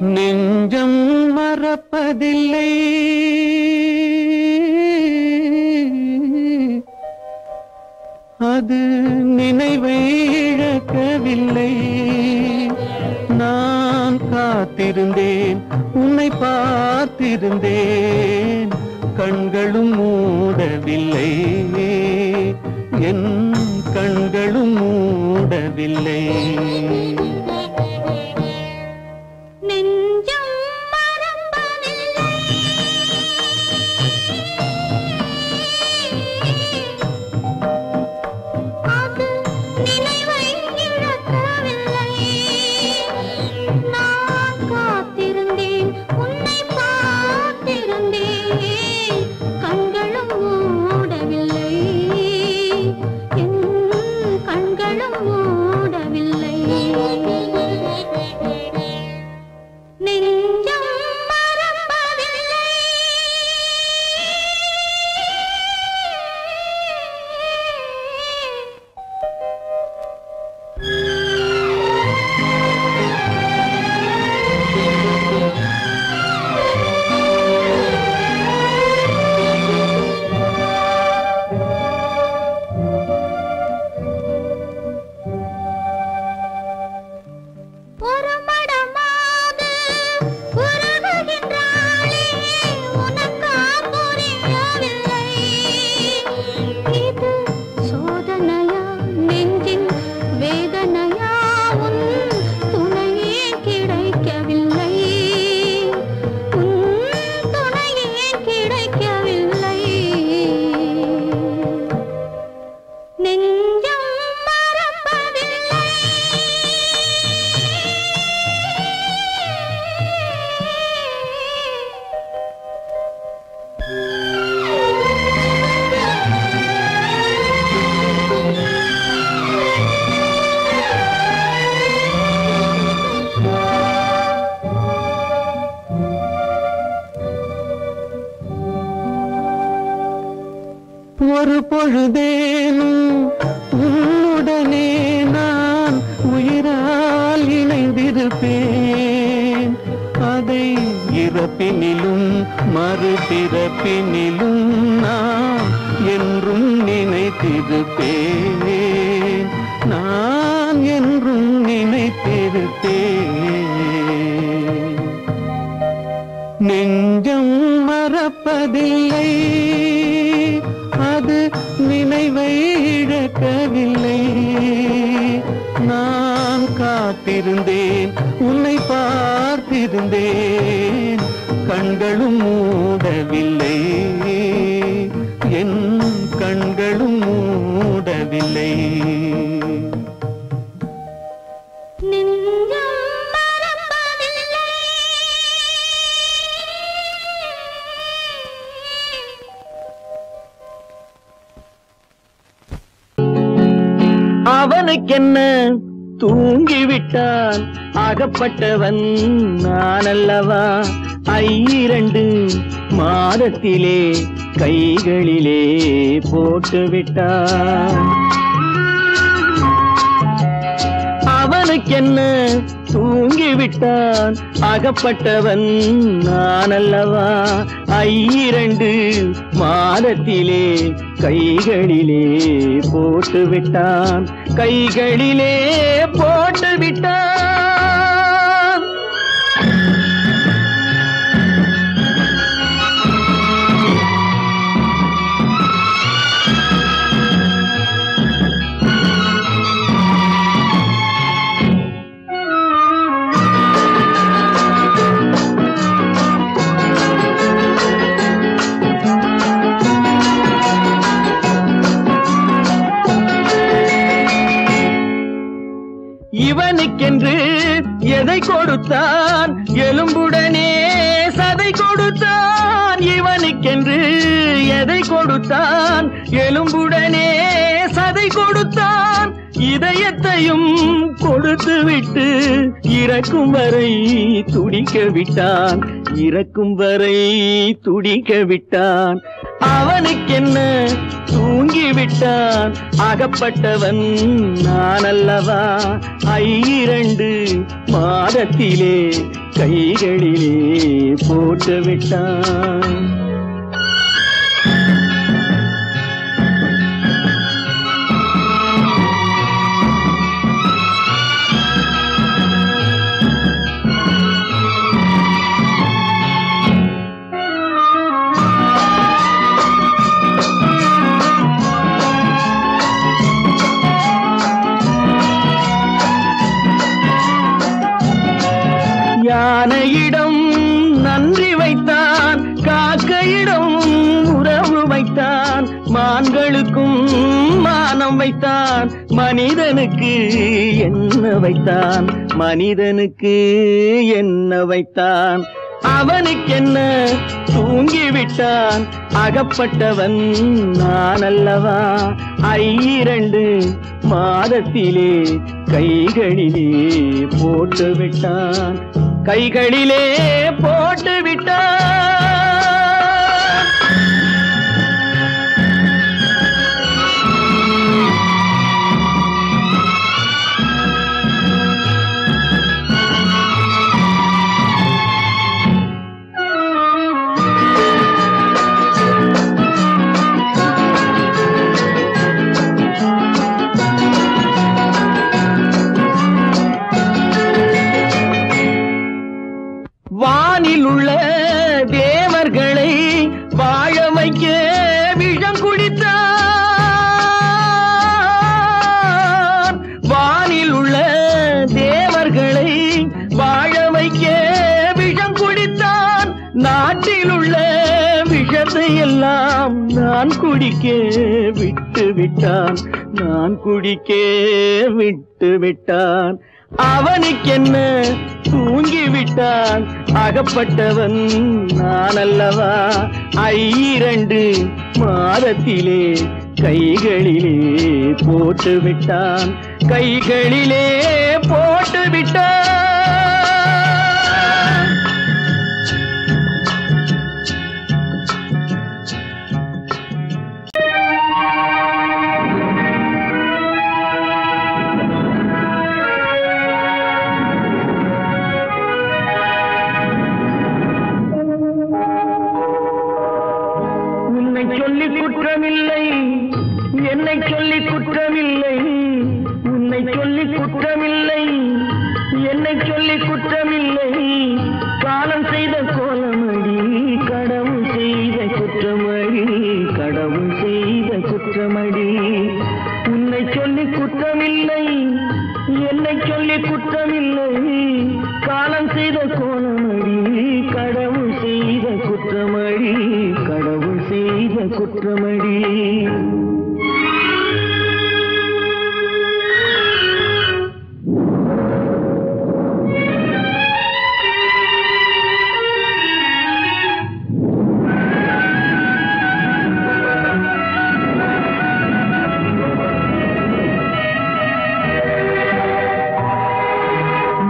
நெஞ்சம் மறப்பதில்லை அது நினைவை இழக்கவில்லை நான் காத்திருந்தேன் உன்னை பார்த்திருந்தேன் கண்களும் மூடவில்லை என் கண்களும் மூடவில்லை ஒரு பொழுதேனும் உன்னுடனே நான் உயிரால் இணைந்திருப்பேன் அதை இறப்பினிலும் மறுபிறப்பினிலும் நான் என்றும் நினைத்திருப்பேன் நான் என்றும் நினைத்திருப்பேன் நெஞ்சம் மறப்பதில்லை அது நினைவை இழக்கவில்லை நான் காத்திருந்தேன் உன்னை பார்த்திருந்தேன் கண்களும் மூடவில்லை என் கண்களும் மூடவில்லை அவனுக்கென்ன தூங்கிவிட்டான் அகப்பட்டவன் நான் அல்லவா 2 மாதத்திலே கைகளிலே போட்டுவிட்டான் அவனுக்கென்ன தூங்கிவிட்டான் அகப்பட்டவன் நான் அல்லவா 2 மாதத்திலே கைகளிலே போட்டுவிட்டான் கைகளிலே போட்டுவிட்டான் இவனுக்கென்று எதை கொடுத்தான் எலும்புடனே சதை கொடுத்தான் இவனுக்கென்று எதை கொடுத்தான் எலும்புடனே சதை கொடுத்தான் இதயத்தையும் கொடுத்து விட்டு இறக்கும் வரை துடிக்க விட்டான், இறக்கும் வரை துடிக்க விட்டான். அவனுக்கென்ன தூங்கிவிட்டான், அகப்பட்டவன் நான் அல்லவா. 2 மாதத்திலே கைகளிலே போட்டு விட்டான். யானையிடம் நன்றி வைத்தான், காக்கையிடம் உறவு வைத்தான், மான்களுக்கும் மானம் வைத்தான், மனிதனுக்கு என்ன வைத்தான், மனிதனுக்கு என்ன வைத்தான். அவனுக்கென்ன தூங்கிவிட்டான், அகப்பட்டவன் நான் அல்லவா. 2 மாதத்திலே கைகளிலே போட்டு விட்டான், கைகளிலே போட்டு விட்டான். வானில் உள்ள தேவர்களை வாழ வைக்க விஷம் குடித்தான். வானில் உள்ள தேவர்களை வாழ வைக்க விஷம் குடித்தான். நாட்டில் உள்ள விஷத்தை எல்லாம் நான் குடிக்க விட்டு விட்டான், நான் குடிக்க விட்டு விட்டான். அவனுக்கென்ன தூங்கிவிட்டான், அகப்பட்டவன் நான் அல்லவா. 2 மாதத்திலே கைகளிலே போட்டு விட்டான், கைகளிலே போட்டு விட்டான். சொல்லி குற்றமில்லை, என்னை சொல்லி குற்றமில்லை, உன்னை சொல்லி குற்றமில்லை, என்னை சொல்லி குற்றமில்லை. காலம் செய்த கோலமடி, கடவுள் செய்த குற்றமடி, கடவுள் செய்த குற்றமடி. உன்னை சொல்லி குற்றமில்லை, என்னை சொல்லி குற்றமில்லை. காலம் செய்த கோலமடி, கடவுள் செய்த குற்றமடி, கடவுள் செய்த குற்றமடி.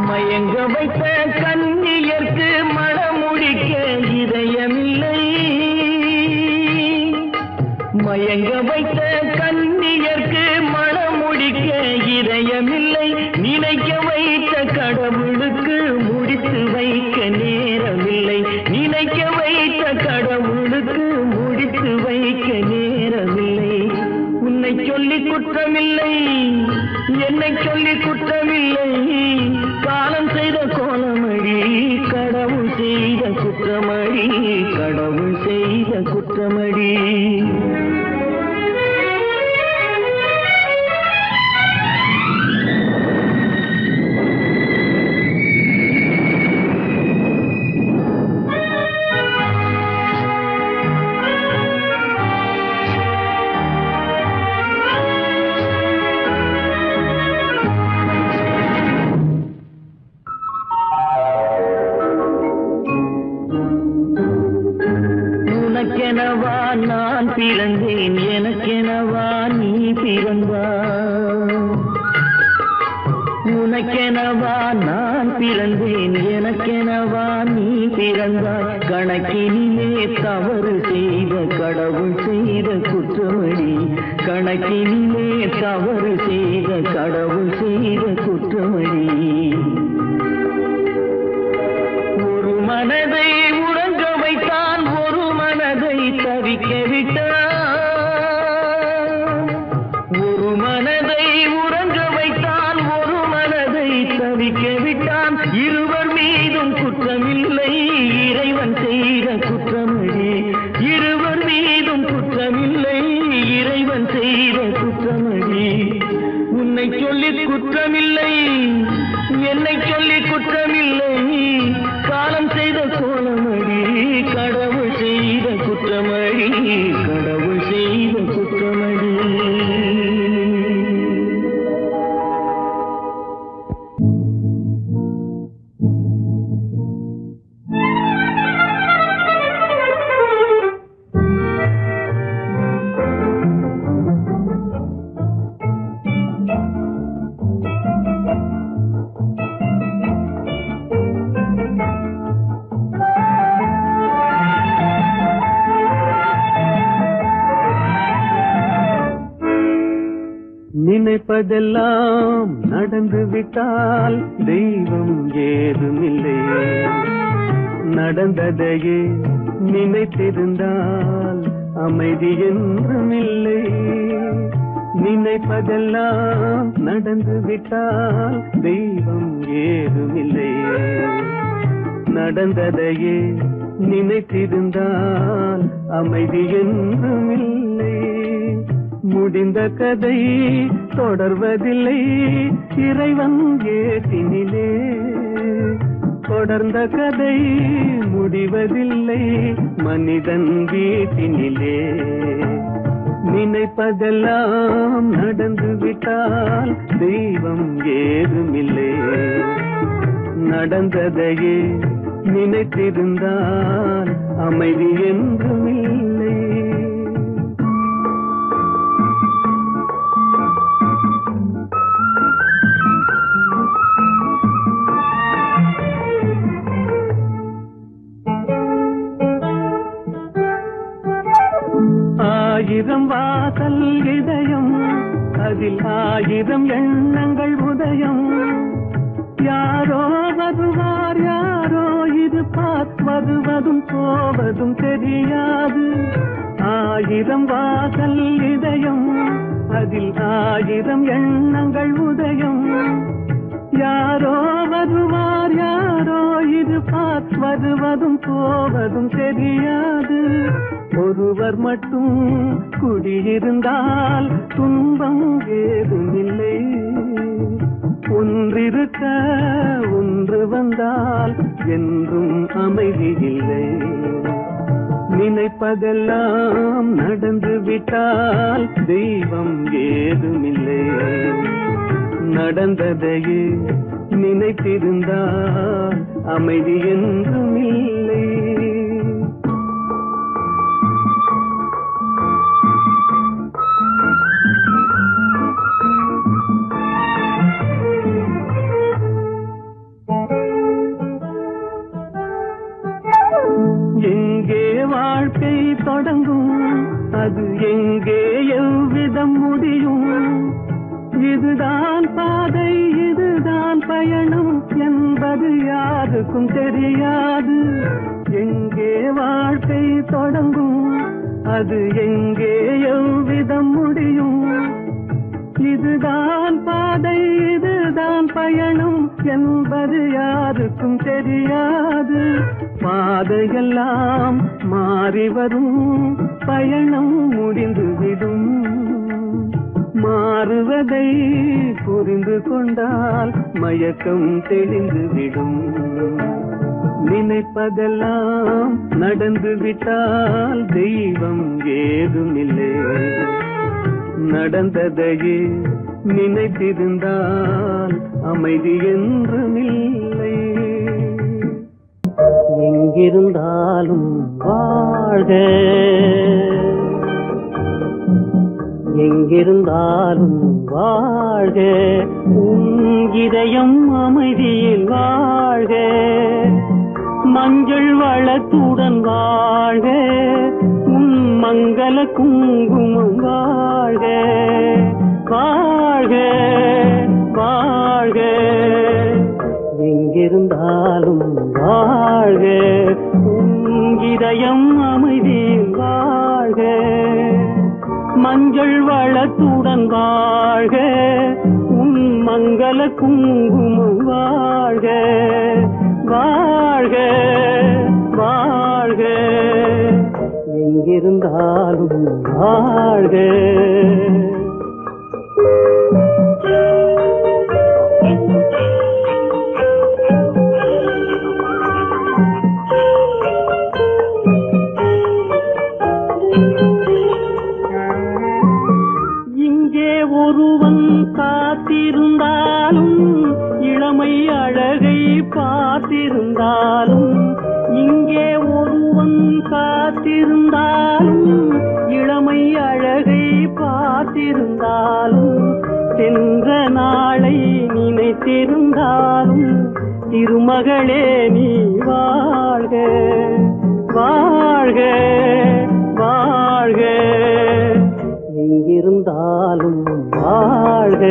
மயங்க வைத்த கன்னியர்க்கு மணமுடிக்க இதயமில்லை, மயங்க வைத்த கன்னியர்க்கு மணமுடிக்க இதயமில்லை. நினைக்க வைத்த கடவுளுக்கு முடித்து வைக்க நேரமில்லை, நினைக்க வைத்த கடவுளுக்கு முடித்து வைக்க நேரமில்லை. உன்னை சொல்லி குற்றமில்லை, என்னை சொல்லி குற்றமில்லை. காலம் செய்த கோலமடி, கடவுள் செய்த குற்றமடி, கடவுள் செய்த குற்றமடி. உனக்கெனவா நான் பிறந்தேன், எனக்கெனவா நீ பிறந்தாய். பிறந்தேன் எனக்கெனவா நீ பிறந்தாய் கணக்கினிலே தவறு செய்த கடவுள் செய்த குற்றமடி கணக்கினிலே தவறு செய்த கடவுள் செய்த குற்றமடி ஒரு மனதை உறங்க வைத்தான் ஒரு மனதை தவிக்க விட்டான் ஒரு மனதை உறங்க வைத்தான் ஒரு மனதை தவிக்க விட்டான் இருவர் மீதும் குற்றமில்லை இறைவன் செய்த குற்றமடி இருவர் மீதும் குற்றமில்லை இறைவன் செய்த குற்றமடி உன்னை சொல்லி குற்றமில்லை என்னை சொல்லி குற்றமில்லை காலம் செய்த கோலமடி கடவுள் செய்த குற்றமடி கடவுள் செய்த குற்றமடி நினைப்பதெல்லாம் நடந்து விட்டால் தெய்வம் ஏதுமில்லை நடந்ததையே நினைத்திருந்தால் அமைதி என்றுமில்லை நினைப்பதெல்லாம் நடந்து விட்டால் தெய்வம் ஏதுமில்லை நடந்ததையே நினைத்திருந்தால் அமைதி என்றுமில்லை முடிந்த கதை தொடர்வதில்லை இறைவன் ஏட்டினிலே தொடர்ந்த கதை முடிவதில்லை மனிதன் வீட்டினிலே நினைப்பதெல்லாம் நடந்து விட்டால் தெய்வம் ஏதுமில்லை நடந்ததையே நினைத்திருந்தால் அமைதி என்றுமில்லை ஆயிரம் வாசல் இதயம் அதில் ஆயிரம் எண்ணங்கள் உதயம் யாரோ வருவார் யாரோ இது வருவதும் போவதும் தெரியாது ஆயிரம் வாசல் இதயம் அதில் ஆயிரம் எண்ணங்கள் உதயம் யாரோ வருவார் யாரோ இது வருவதும் போவதும் தெரியாது ஒருவர் மட்டும் குடியிருந்தால் துன்பம் ஏதுமில்லை ஒன்றிருக்க ஒன்று வந்தால் என்றும் அமைதி இல்லை நினைப்பதெல்லாம் நடந்து விட்டால் தெய்வம் ஏதுமில்லை நடந்ததையே நினைத்திருந்தால் அமைதி என்றும் இல்லை எங்கே வாழ்க்கை தொடங்கும் அது எங்கே எவ்விதம் முடியும் இதுதான் பாதை இதுதான் பயணம் என்பது யாருக்கும் தெரியாது எங்கே வாழ்க்கை தொடங்கும் அது எங்கே எவ்விதம் முடியும் இதுதான் பாதை இதுதான் பயணம் என்பது யாருக்கும் தெரியாது பாதையெல்லாம் மாறி வரும் பயணம் முடிந்துவிடும் மாறுவதை புரிந்து கொண்டால் மயக்கம் தெளிந்துவிடும் நினைப்பதெல்லாம் நடந்து விட்டால் தெய்வம் ஏதுமில்லை நடந்ததையே நினைத்திருந்தால் அமைதி என்றுமில்லை எங்கிருந்தாலும் வாழ்க எங்கிருந்தாலும் வாழ்க உன் இதயம் அமைதியில் வாழ்க வாழ்க மஞ்சள் வளத்துடன் வாழ்க உன் மங்கள குங்குமம் வாழ்க வாழ்க வாழ்க எங்கிருந்தாலும் வாழ்க உன் இதயம் அமைதியில் வாழ்க மஞ்சள் வளத்துடன் வாழ்க உன் மங்கள குங்குமம் வாழ்க வாழ்க வாழ்க எங்கிருந்தாலும் வாழ்க ஒருவன் காத்திருந்தாலும் இளமை அழகை பார்த்திருந்தாலும் இங்கே ஒருவன் காத்திருந்தாலும் இளமை அழகை பார்த்திருந்தாலும் சென்ற நாளை நினைத்திருந்தாலும் திருமகளே நீ வாழ்க வாழ்க வாழ்க எங்கிருந்தாலும் வாழ்க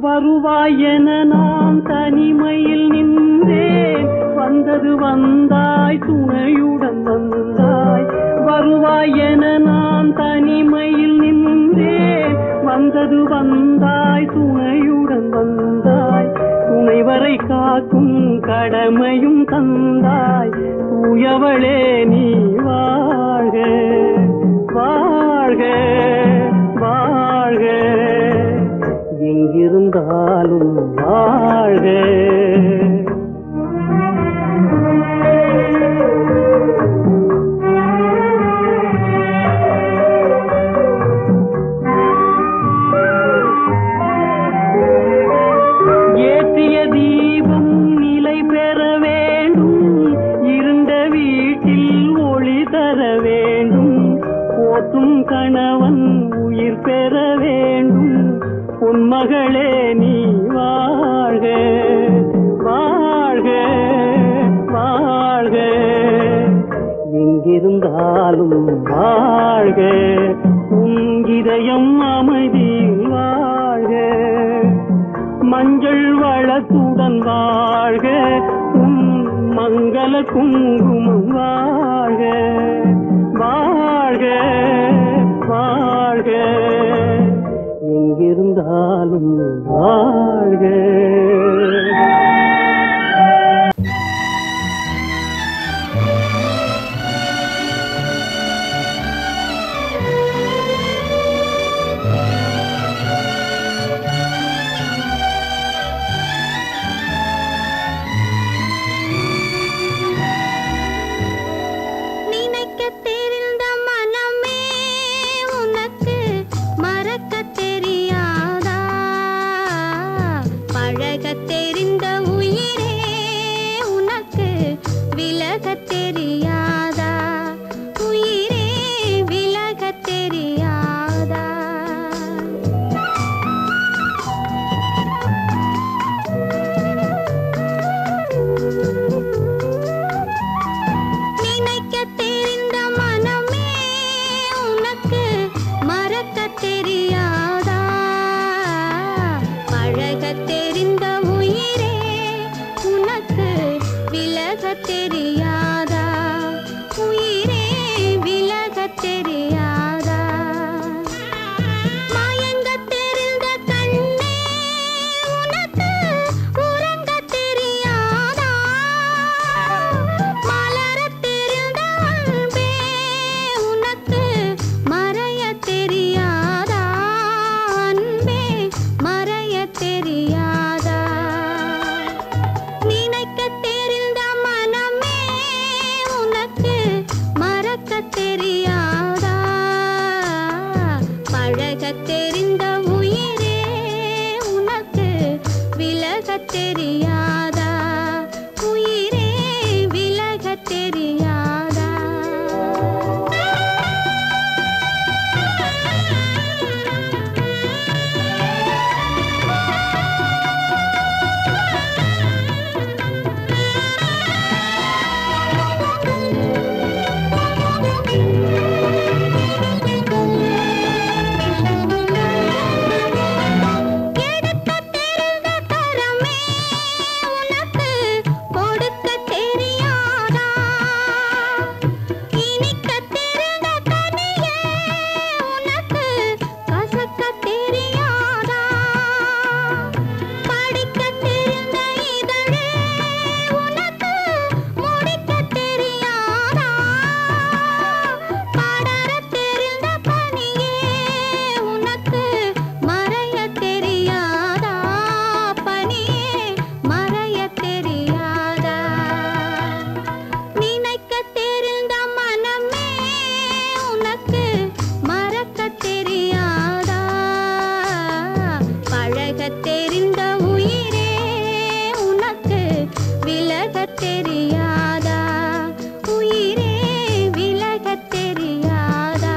வருவாய் என நான் தனிமையில் நின்றேன் வந்தது வந்தாய் துணையுடன் வந்தாய் வருவாய் என நான் தனிமையில் நின்றேன் வந்தது வந்தாய் துணையுடன் வந்தாய் துணைவரை காக்கும் கடமையும் தந்தாய் தூயவளே நீ வாழ்க வாழ்க வாழ்க எங்கிருந்தாலும் வாழ்க ஏற்றிய தீபம் நிலை பெற வேண்டும் இருண்ட வீட்டில் ஒளி தர வேண்டும் போற்றும் கணவன் உயிர் பெற வேண்டும் பொன்மகளே நீ வாழ்க வாழ்க வாழ்க எங்கிருந்தாலும் வாழ்க உன் இதயம் அமைதியில் வாழ்க மஞ்சள் வளத்துடன் வாழ்க உன் மங்கள குங்குமம் வாழ்க வாழ்க வாழ்க எங்கிருந்தாலும் வாழ்க பழக தெரியாதா உயிரே விலகத் தெரியாதா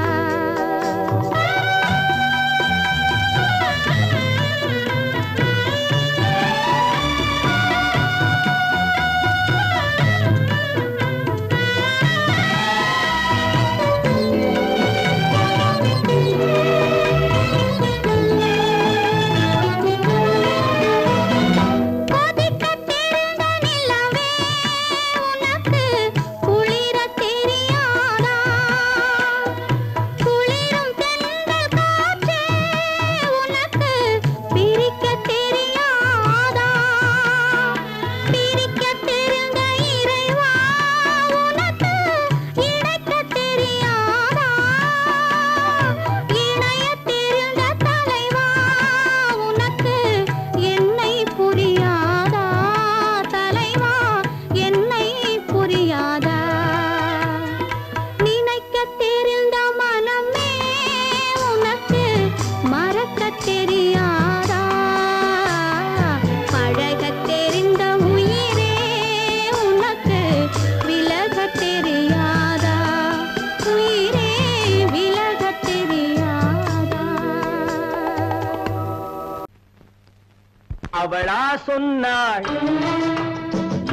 அவளா சொன்னாள்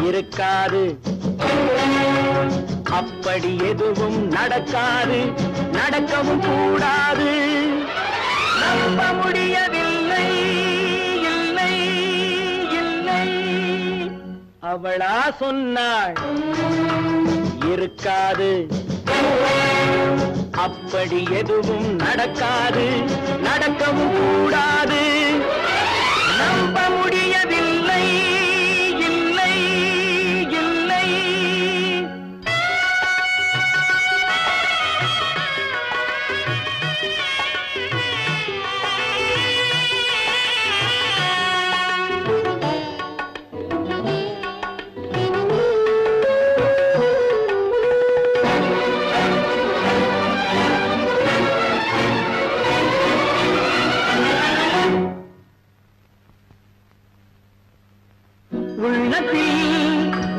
இருக்காது அப்படி எதுவும் நடக்காது நடக்கவும் கூடாது நம்ப முடியவில்லை இல்லை இல்லை அவளா சொன்னாள் இருக்காது அப்படி எதுவும் நடக்காது நடக்கவும் கூடாது நம்ப முடியவில்லை இல்லை இல்லை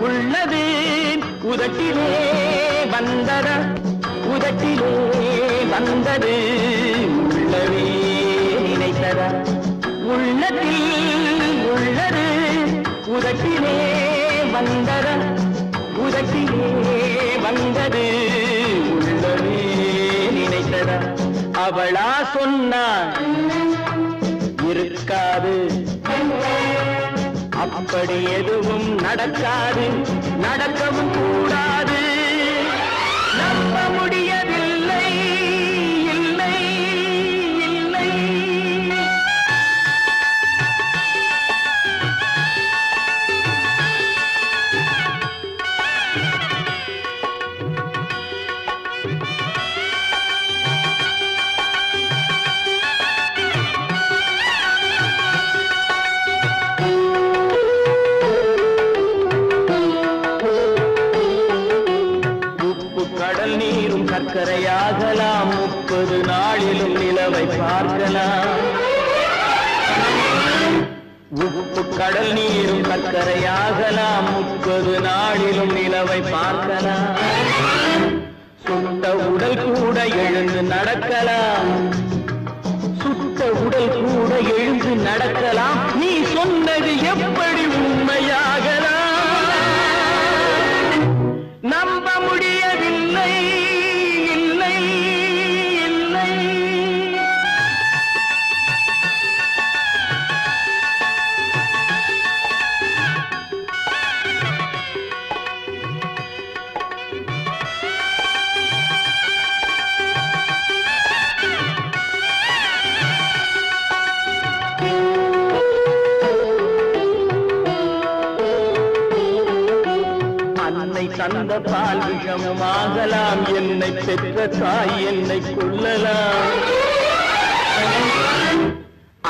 உள்ளது உதட்டிலே வந்ததா உதட்டிலே வந்தது உள்ளவே நினைத்ததா உள்ளத்தில் உள்ளது உதட்டிலே வந்ததா உதட்டிலே வந்தது உள்ளவே நினைத்ததா அவளா சொன்னாள் இருக்காது அப்படி எதுவும் நடக்காது நடக்கவும் கூடாது நம்ப முடியவில்லை இல்லை இல்லை கரையாகலாம் 30 நாளிலும் நிலவை பார்க்கலாம் உப்பு கடல் நீரும் சர்க்கரையாகலாம் 30 நாளிலும் நிலவை பார்க்கலாம் சுட்ட உடல் கூட எழுந்து நடக்கலாம் சுட்ட உடல் கூட எழுந்து நடக்கலாம் நீ சொன்னது எப்படி உண்மையாகலாம் நம்ப முடியவில்லை தந்த பால் விஷமாகலாம் என்னை பெற்ற தாய் என்னை கொல்லலாம்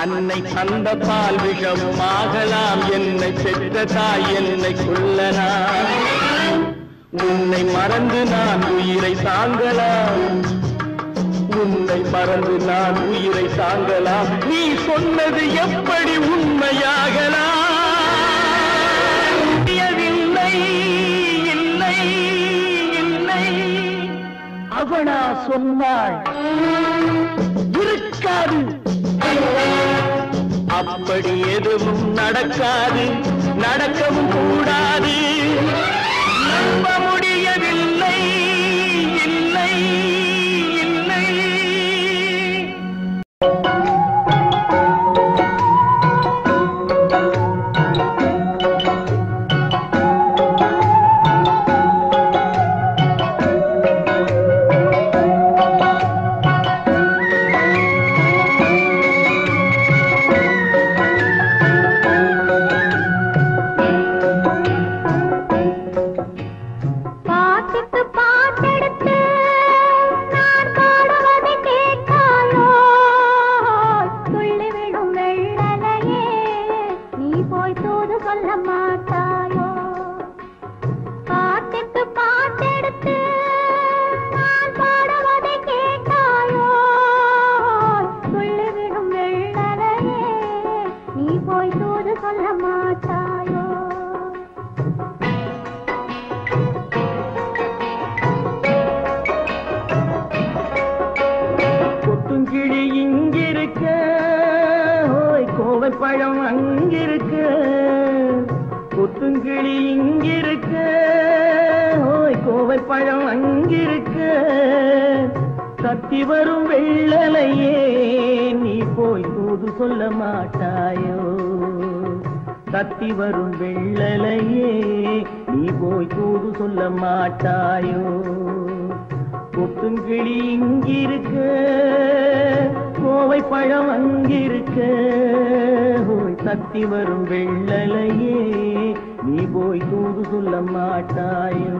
அன்னை தந்த பால் விஷமாகலாம் என்னை பெற்ற தாய் என்னை கொல்லலாம் உன்னை மறந்து நான் உயிரை தாங்கலாம் உன்னை மறந்து நான் உயிரை தாங்கலாம் நீ சொன்னது எப்படி உண்மையாகலாம் இருப்பனா சொன்னாள் இருக்காது. அப்படி எதுவும் நடக்காது, நடக்கவும் கூடாது. நம்ப முடியவில்லை, இல்லை இல்லை. கொத்துங்கிளி இங்கிருக்க, கோவைப்பழம் அங்கிருக்க. கொத்துங்கிளி இங்கிருக்க, கோவைப்பழம் அங்கிருக்க. தத்தி வரும் வெள்ளலையே நீ போய் தூது சொல்ல மாட்டாயோ. தத்தி வரும் வெள்ளலையே நீ போய் தூது சொல்ல மாட்டாயோ. கொத்துங்கிளி இங்கிருக்க, கோவைப்பழம் அங்கிருக்க. தத்தி வரும் வெள்ளலையே நீ போய் தூது சொல்ல மாட்டாயோ.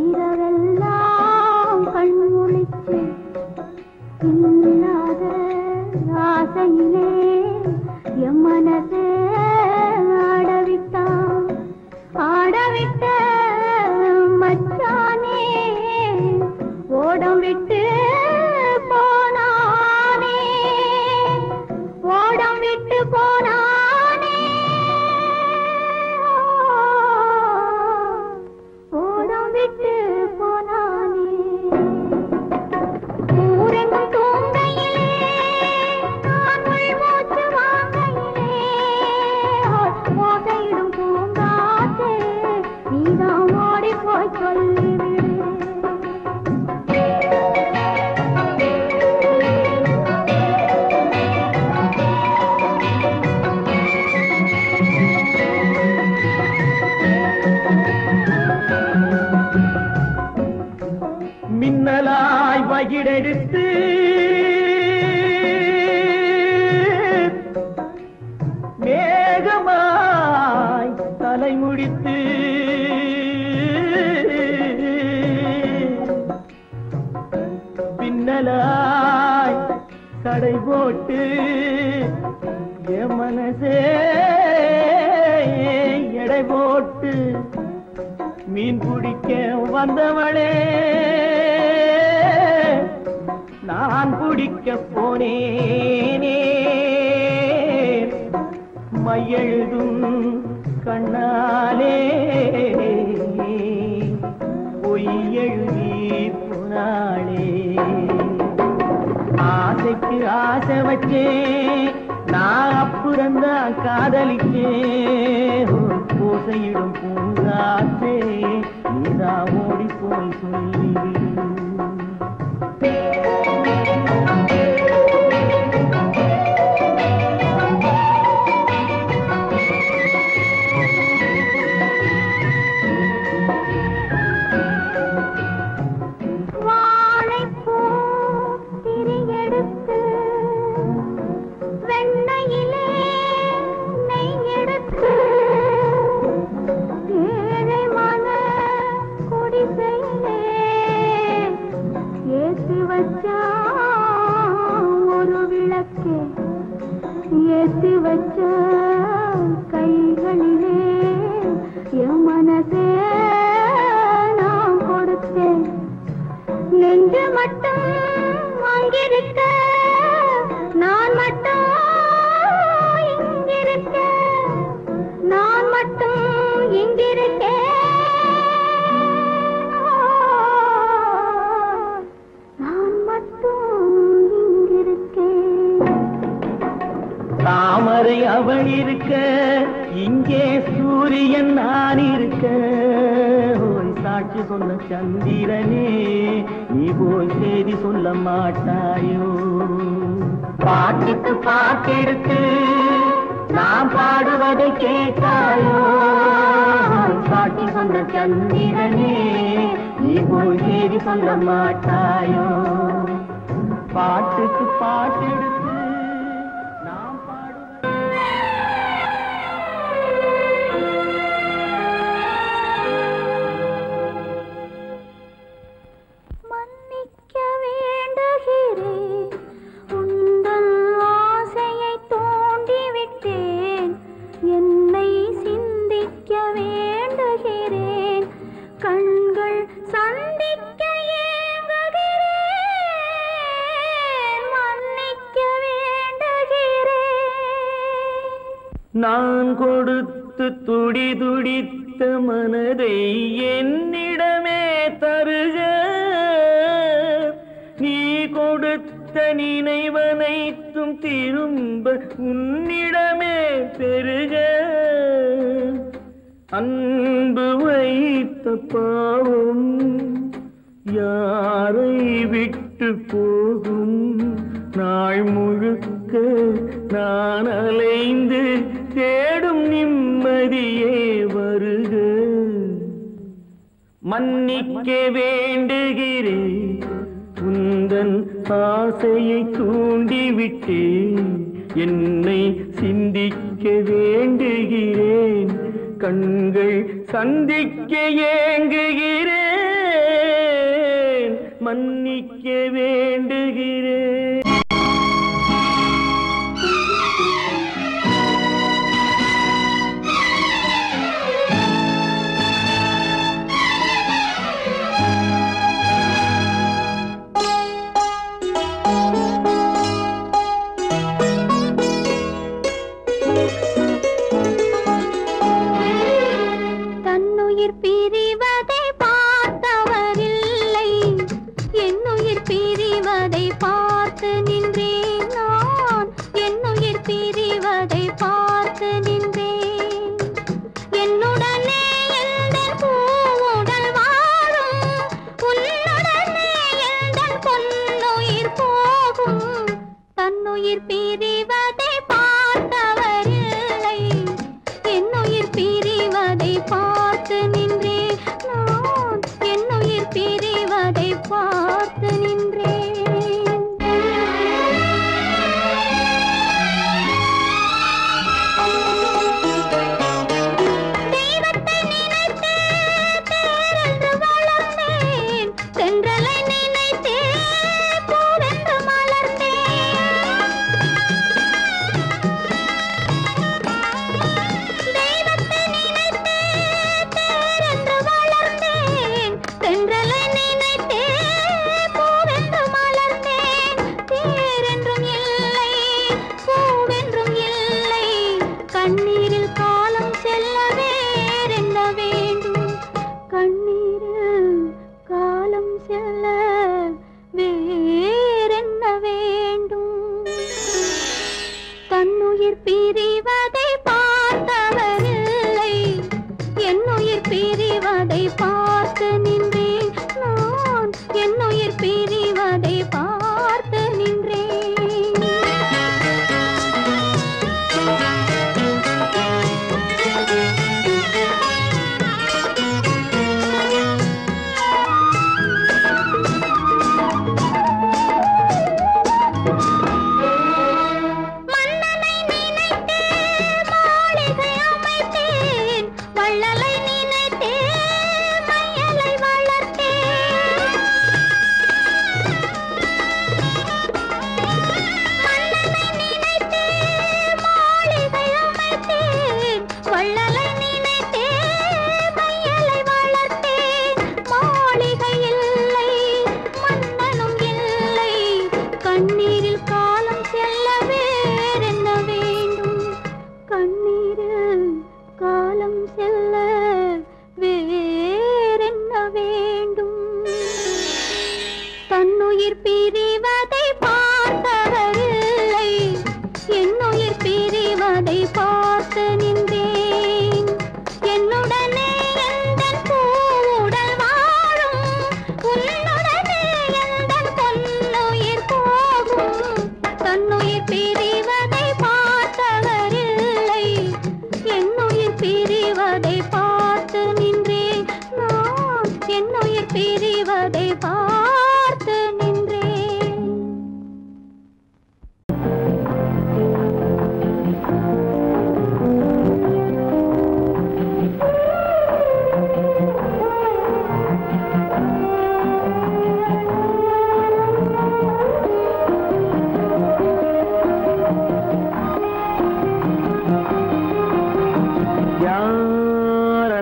இரவெல்லாம் கண்முழிச்சு இல்லாத ஆசையிலே என் மனசே ஆடவிட்டான். ஆடவிட்ட மச்சானே ஓடம் விட்டு போனானே, ஓடம் விட்டு போனானே. மின்னலாய் வகிடெடுத்து மேகமாய் தலைமுடித்து பின்னலாய் கடை போட்டு என் மனசே எடை போட்டு மீன் பிடிக்க வந்தவளே நான் பிடிக்க போனேனே. மையெழுதும் கண்ணாலே பொய் எழுதி போனாளே. ஆசைக்கு ஆசை வச்சேன் நான், அப்புறந்தான் காதலிச்சேன். பூசையிடும் பூங்காற்றே நீதான் ஓடி போய் சொல்லிவிடு. ஏழை மன குடிசையிலே இங்கிருக்கே நான் மட்டும் இங்கிருக்கேன். தாமரை அவள் இருக்க, இங்கே சூரியன் நான் இருக்க. ஓய் சாட்சி சொன்ன சந்திரனே, நீ போய் செய்தி சொல்ல மாட்டாயோ? பாட்டுக்கு பாட்டெடுத்து நான் பாடுவதை கேட்டாயோ? சாட்சி சொன்ன சந்திரனே, நீ போய் செய்தி சொல்ல மாட்டாயோ? பாட்டுக்கு பாட்டெடுத்து நான் பாடுவதை மன்னிக்க வேண்டுகிறேன், உந்தன் ஆசையை தூண்டிவிட்டேன். என்னை சிந்திக்க வேண்டுகிறேன், கண்கள் சந்திக்க ஏங்குகிறேன். மன்னிக்க வேண்டுகிறேன். நான் கொடுத்து துடி துடித்த மனதை என்னிடமே தருக. நீ கொடுத்த நினைவனைத்தும் திரும்ப உன்னிடமே பெருக. அன்பு வைத்த பாவம் யாரை விட்டு போகும்? நாள் முழுக்க நான் அலைந்து தேடும் நிம்மதியே வருக. மன்னிக்க வேண்டுகிறேன், உந்தன் ஆசையை தூண்டிவிட்டேன். என்னை சிந்திக்க வேண்டுகிறேன், கண்கள் சந்திக்க ஏங்குகிறேன். மன்னிக்க வேண்டுகிறேன். தன்னுயிர் பிரிவதை பார்த்தவரில்லை, என்னுயிர் பிரிவதை பார்த்து நின்றேன் நான். என்னுயிர் பிரிவதை பார்த்து நின்றேன். என்னுடனே எந்தன் பூவுடல் வாழும், உன்னுடனே எந்தன் பொன்னுயிர் போகும். தன்னுயிர் பிரிவதை பார்த்தவரில்லை, என்னுயிர் பிரிவதை பார்த்து நின்றேன்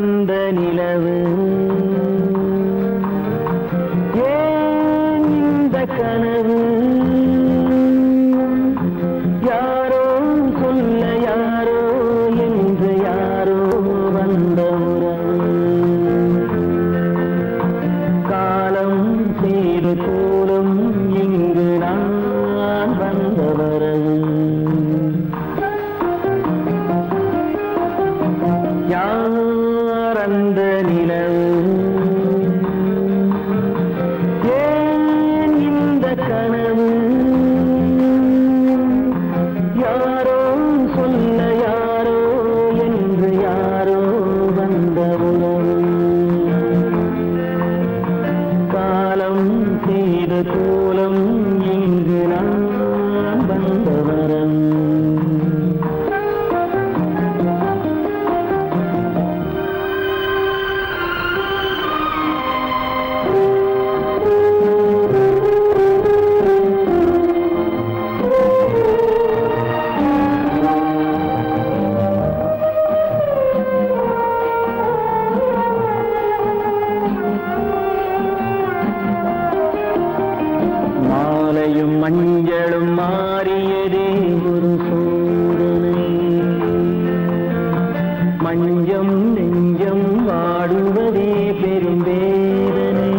அந்த நிலவு ஏன் இந்த கனவு யாரோ சொல்ல யாரோ என்று யாரோ வந்த காலம் செய்த கோலம் இங்கு நான் வந்தவரது யார் அந்த நிலவு ஏன் இந்த கனவு யாரோ சொல்ல யாரோ என்று யாரோ வந்த உணவு காலம் செய்த கோலம் இங்கு நான் வந்தவரன் மஞ்சளும் மாறியதே ஒரு சோதனை மஞ்சம் நெஞ்சம் வாடுவதே பெரும் வேதனை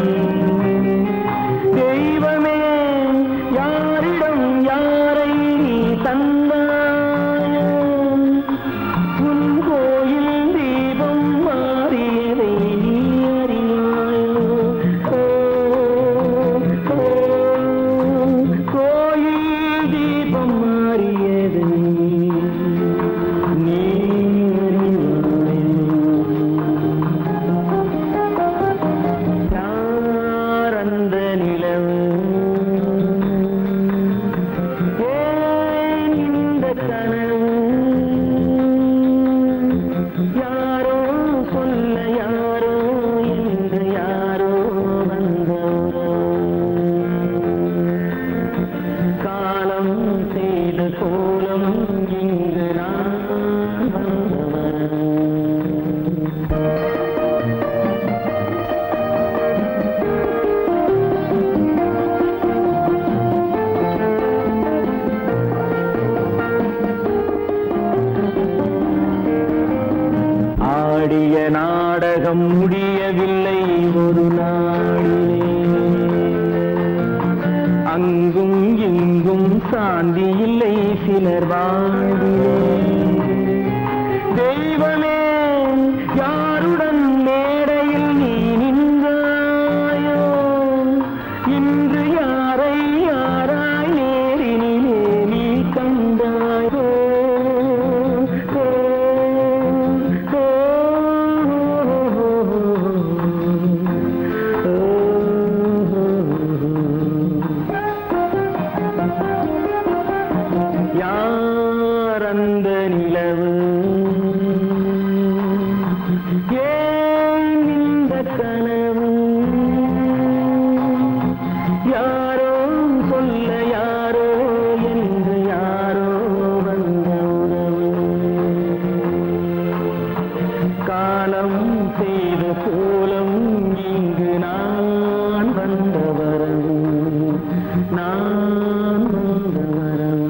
தெய்வமே யாரிடம் யாரை நீ தந்தாயோ உன் கோயில் தீபம் மாறியதை நீ அறியாயோ நாடகம் முடியவில்லை ஒரு நாளிலே அங்கும் இங்கும் சாந்தி இல்லை சிலர் வாழ்விலே தெய்வமே யாருடன் மேடையில் நீ நின்றாயோ இன்று யாரை யாராய் நேரினிலே நீ கண்டாயோ யார் அந்த நிலவு ஏன் இந்த கனவு யாரோ சொல்ல யாரோ என்று யாரோ வந்த உறவு காலம் செய்த கோலம் இங்கு நான் வந்தவரவு நான் வந்தவரவு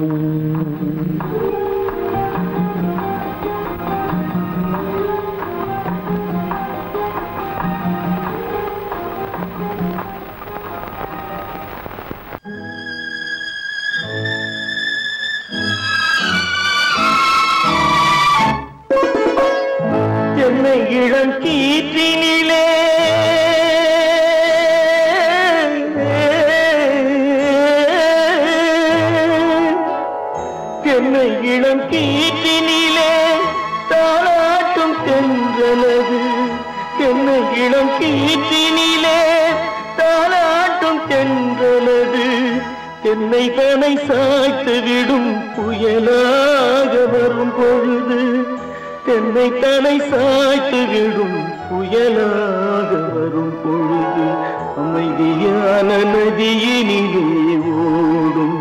என்னை இளம் கீற்றினிலே என்னை இளம் கீற்றினிலே தாளாட்டும் தென்றலது என்னை இளம் கீற்றினிலே தாளாட்டும் தென்றலது என்னை தனை சாய்த்து விடும் புயலாக வரும் பொழுது என்னை தலை சாய்த்து விடும் புயலாக வரும் பொழுது அமைதியான நதியினிலே ஓடும்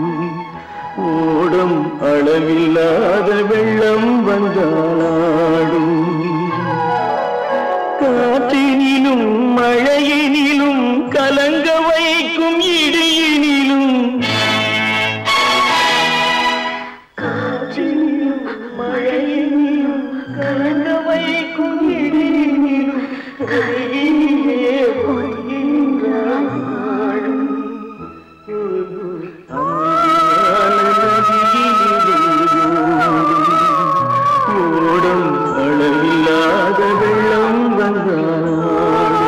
ஓடும் அளவில்லாத வெள்ளம் வந்தாடும் காற்றினிலும் மழையினிலும் கலங்க வைக்கும் இடியினிலும் காற்றினிலும் மழையினிலும் கலங்க வைக்கும் இடியினிலும் கரையினிலே பொய்கின்றான் நாடும் ஓடும் அளவில்லாத வெள்ளம் வந்தாடும்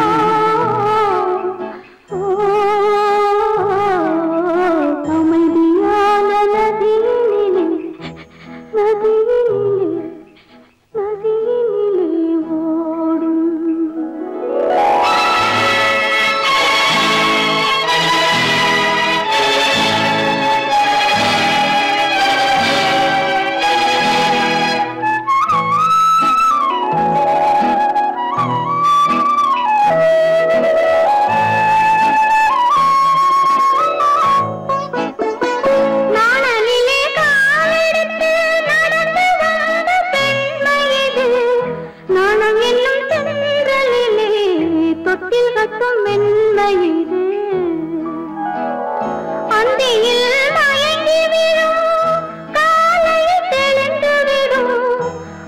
அமைதியான நதியினிலே ஓடும் நாணலிலே காலெடுத்து நடந்து வந்த பெண்மை இது. நாணம் என்னும் தென்றலிலே தொட்டில் கட்டும் மென்மை இது. அந்தியில் மயங்கி விடும், காலையில் தெளிந்து விடும்.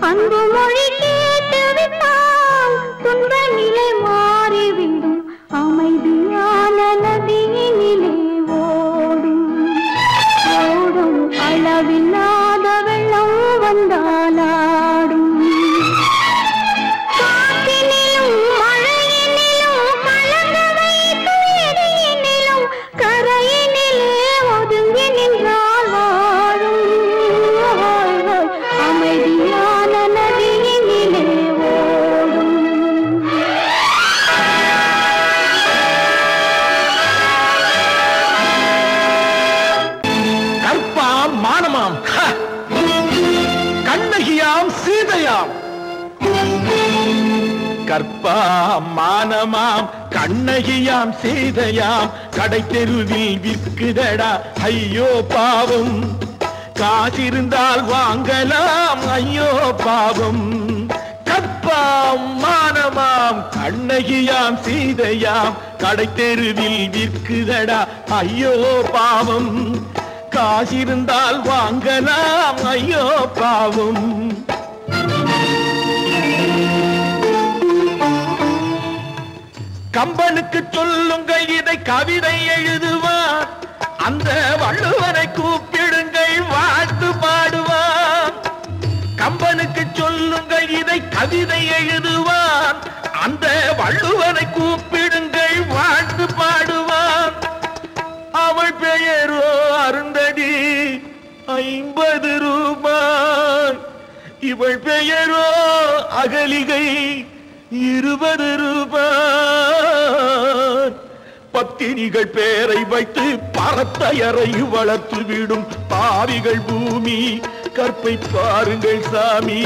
அன்பு மொழி கேட்டு விட்டால் துன்ப நிலை மாறிவிடும். அமைதியான நதியினிலே ஓடும் ஓடும் அளவில்லாத வெள்ளம் வந்தாலாடும். காற்றினிலும் மழையினிலும் கலங்க வைக்கும் இடியினிலும் கரையினிலே ஒதுங்கி நின்றால் வாழும். அமைதியான நதியினிலே ஓடும். கற்பாம் மானமாம் கண்ணகியாம் சீதையாம் கற்பாம் மானமாம் கண்ணகியாம் சீதையாம் கடை தெருவில் விற்குதடா ஐயோ பாவம் காசிருந்தால் வாங்கலாம் ஐயோ பாவம் கற்பாம் மானமாம் கண்ணகியாம் சீதையாம் கடை தெருவில் விற்குதடா ஐயோ பாவம் காசிருந்தால் வாங்கலாம் ஐயோ பாவம் கம்பனுக்கு சொல்லுங்கள் இதை கவிதை எழுதுவான் அந்த வள்ளுவனை கூப்பிடுங்கள் வாழ்த்து பாடுவான் கம்பனுக்கு சொல்லுங்கள் இதை கவிதை எழுதுவான் அந்த வள்ளுவனை கூப்பிடுங்கள் வாழ்த்து பாடுவான் அவள் பெயரோ அருந்ததி 50 ரூபாய் இவள் பெயரோ அகலிகை 20 ரூபாய் பத்தினிகள் பேரை வைத்து பரத்தையரை வளர்த்து விடும் பாவிகள் பூமி கற்பை பாருங்கள் சாமி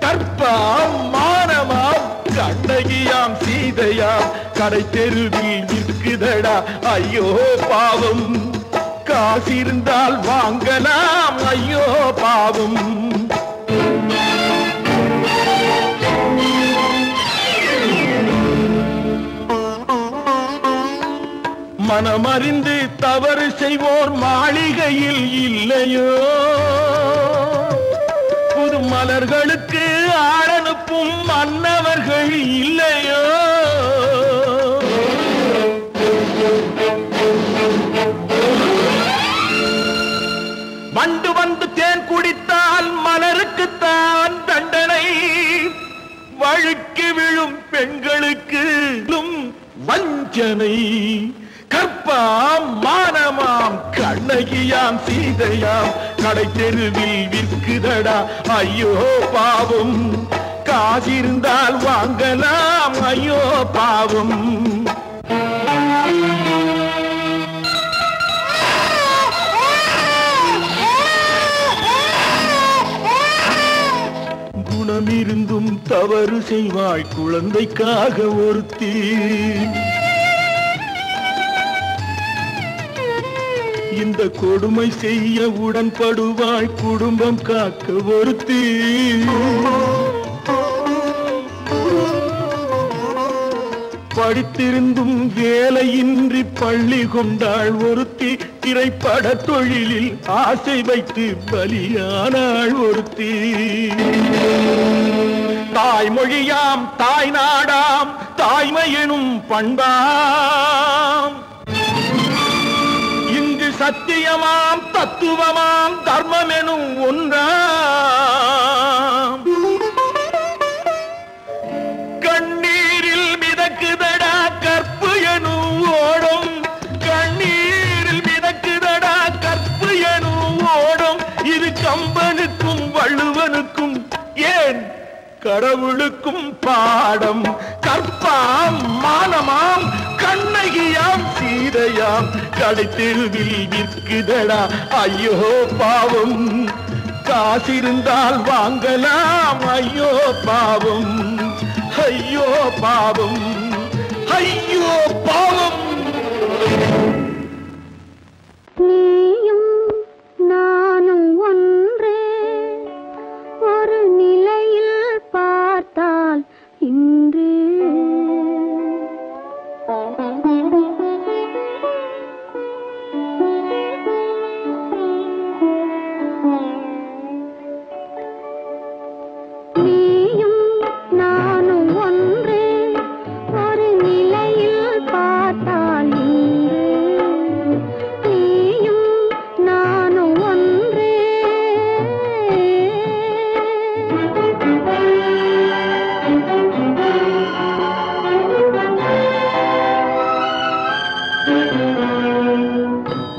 கற்பாம் மானமாம் கண்ணகியாம் சீதையாம் கடை தெருவில் விற்குதடா ஐயோ பாவம் காசிருந்தால் வாங்கலாம் ஐயோ பாவம் மனமறிந்து தவறு செய்வோர் மாளிகையில் இல்லையோ புது மலர்களுக்கு ஆளனுப்பும் மன்னவர்கள் இல்லையோ வண்டு வந்து தேன் குடித்தால் மலருக்குத்தான் தண்டனை வழுக்கி விழும் பெண்களுக்கு வஞ்சனை கற்பாம் மானமாம் கண்ணகியாம் சீதையாம் கடை தெருவில் விற்குதடா ஐயோ பாவம் காசிருந்தால் வாங்கலாம் ஐயோ பாவம் குணமிருந்தும் தவறு செய்வாய் குழந்தைக்காக ஒருத்தி இந்த கொடுமை செய்ய உடன்படுவாய் குடும்பம் காக்க ஒருத்தி படித்திருந்தும் வேலையின்றி பள்ளி கொண்டாள் ஒருத்தி, திரைப்பட தொழிலில் ஆசை வைத்து பலியானாள் ஒருத்தி. தாய்மொழியாம் தாய் நாடாம் தாய்மையெனும் பண்பாம், இங்கு சத்தியமாம் தத்துவமாம் தர்மமெனும் ஒன்றாம். கண்ணீரில் மிதக்குதடா கற்பு எனும் ஓடும், கண்ணீரில் மிதக்குதடா கற்பு எனும் ஓடும். இது கம்பனுக்கும் வள்ளுவனுக்கும் ஏன் கடவுளுக்கும் பாடம். கற்பாம் மானமாம் கண்ணகியாம் சீதையாம் கடைத்தெருவில் விற்குதடா ஐயோ பாவம். காசிருந்தால் வாங்கலாம் ஐயோ பாவம், ஐயோ பாவம், ஐயோ பாவம். நீயும் நானும் ஒன்றே, ஒரு நிலையில் பார்த்தால் இன்று நீயும் நானும் ஒன்றே, ஒரு நிலையில் பார்த்தால் இன்று நீயும் நானும் ஒன்றே.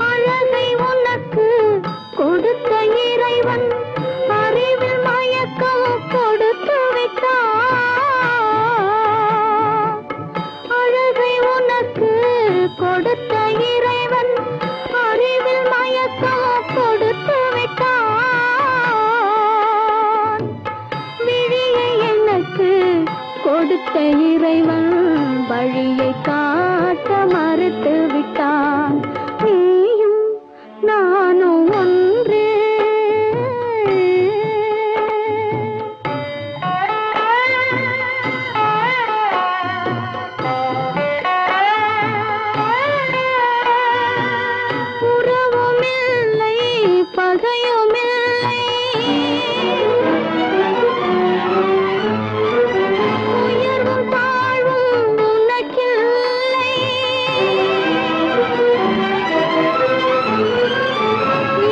அழகை உனக்கு கொடுத்த இறைவன் அறிவில் மயக்கம் கொடுத்து விட்டான். அழகை உனக்கு கொடுத்த இறைவன் அறிவில் மயக்கம் கொடுத்து விட்டான். விழியை எனக்கு கொடுத்த இறைவன் வழியை காட்ட மறுத்து விட்டான். நீயும் நானும் ஒன்றே. உறவுமில்லை பகையுமில்லை, உயர்வும் தாழ்வும் உனக்கில்லை.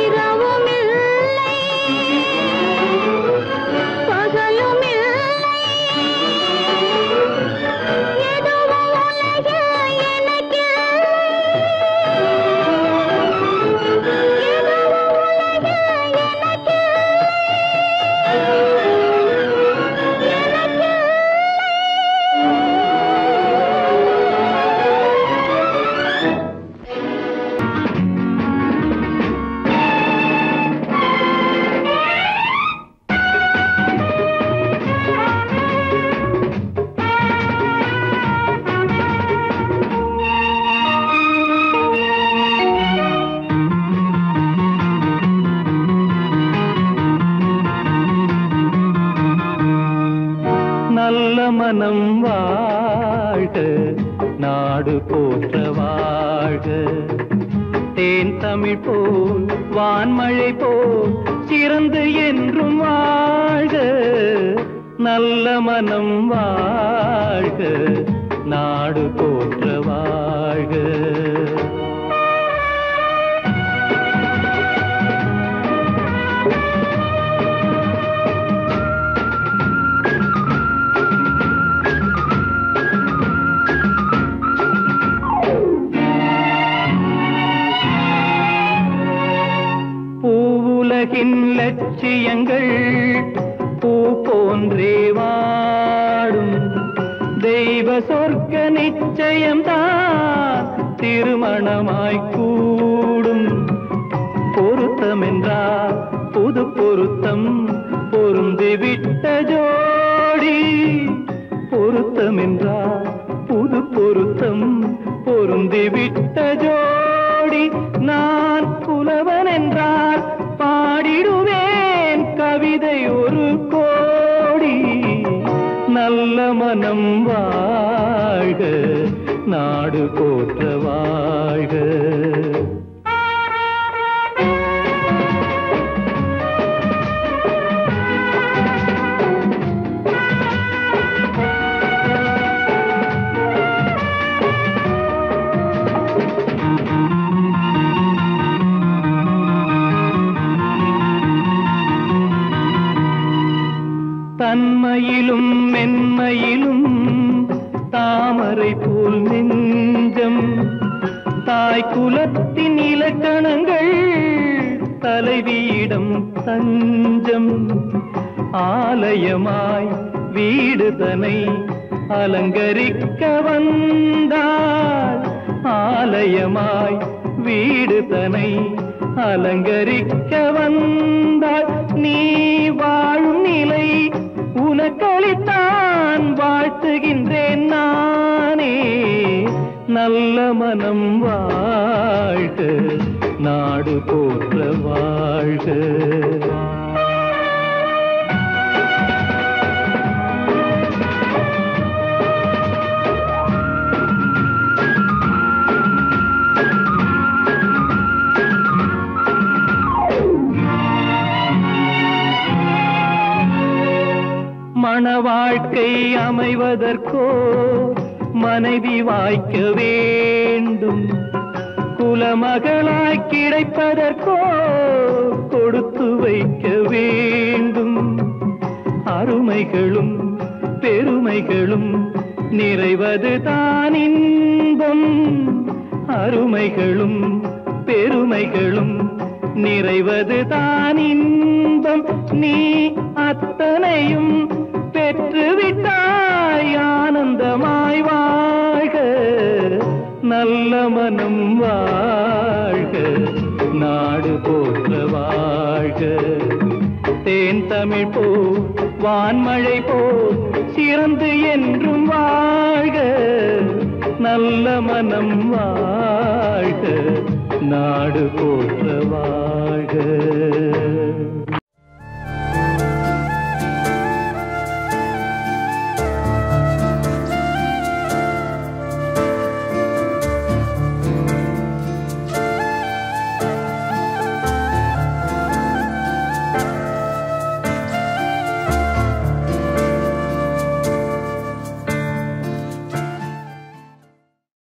இரவுமில்லை பகலுமில்லை, எதுவும் உலகில் எனக்கில்லை. நல்ல மனம் வாழ்க, நாடு போற்ற வாழ்க. தேன் தமிழ் போல் வான்மழை போல் சிறந்து என்றும் வாழ்க. நல்ல மனம் வாழ்க, நாடு போற்ற வாழ்க. பூவுலகின் லட்சியங்கள் பூ போன்றே வாடும். தெய்வ சொர்க்க நிச்சயம்தான் திருமணமாய் கூடும். பொருத்தமென்றால் புது பொருத்தம் பொருந்திவிட்ட ஜோடி. பொருத்தமென்றால் புது பொருத்தம் பொருந்திவிட்ட ஜோடி. நான் புலவன் என்றால் பாடிடுவேன் கவிதை ஒரு கோடி. நல்ல மனம் வாழ்க, நாடு போற்ற வாழ்க. தன்மையிலும் மென்மையிலும் தாமரை போல் நெஞ்சம், தாய் குலத்தின் இலக்கணங்கள் தலைவியிடம் தஞ்சம். ஆலயமாய் வீடு தனை அலங்கரிக்க வந்தாள், ஆலயமாய் வீடு தனை அலங்கரிக்க வந்தாள். நீ வாழும் நிலை உனக்களித்தான் வாழ்த்துகின்றேன் நானே. நல்ல மனம் வாழ்க, நாடு போற்ற வாழ்க. மண வாழ்க்கை அமைவதற்கோ மனைவி வாய்க்க வேண்டும், குலமகளாய் கிடைப்பதற்கோ கொடுத்து வைக்க வேண்டும். அருமைகளும் பெருமைகளும் நிறைவது தான் இன்பம், அருமைகளும் பெருமைகளும் நிறைவது தான் இன்பம். நீ அத்தனையும் பெற்றுவிட்டாய் ஆனந்தமாய் வாழ்க, நல்ல மனம் வாழ்க, நாடு போற்ற வாழ்க. தேன் தமிழ் போ வான்மழை போ சிறந்து என்றும் வாழ்க, நல்ல மனம் வாழ்க, நாடு போற்ற வாழ்க.